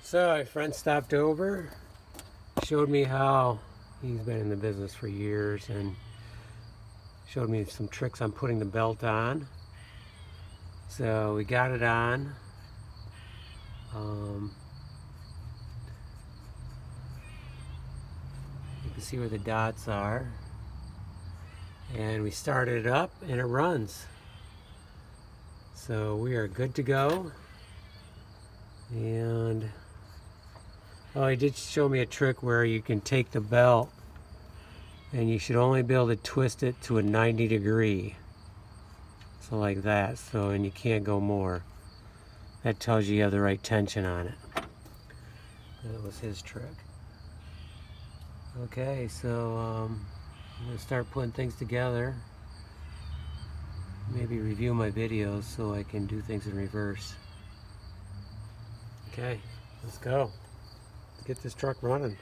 So a friend stopped over, showed me how he's been in the business for years, and showed me some tricks on putting the belt on. So we got it on. You can see where the dots are. And we started it up and it runs. So we are good to go. And oh, he did show me a trick where you can take the belt and you should only be able to twist it to a 90 degree. So like that. So, and you can't go more. That tells you have the right tension on it. That was his trick. Okay, so I'm going to start putting things together. Maybe review my videos so I can do things in reverse. Okay, let's go. Let's get this truck running.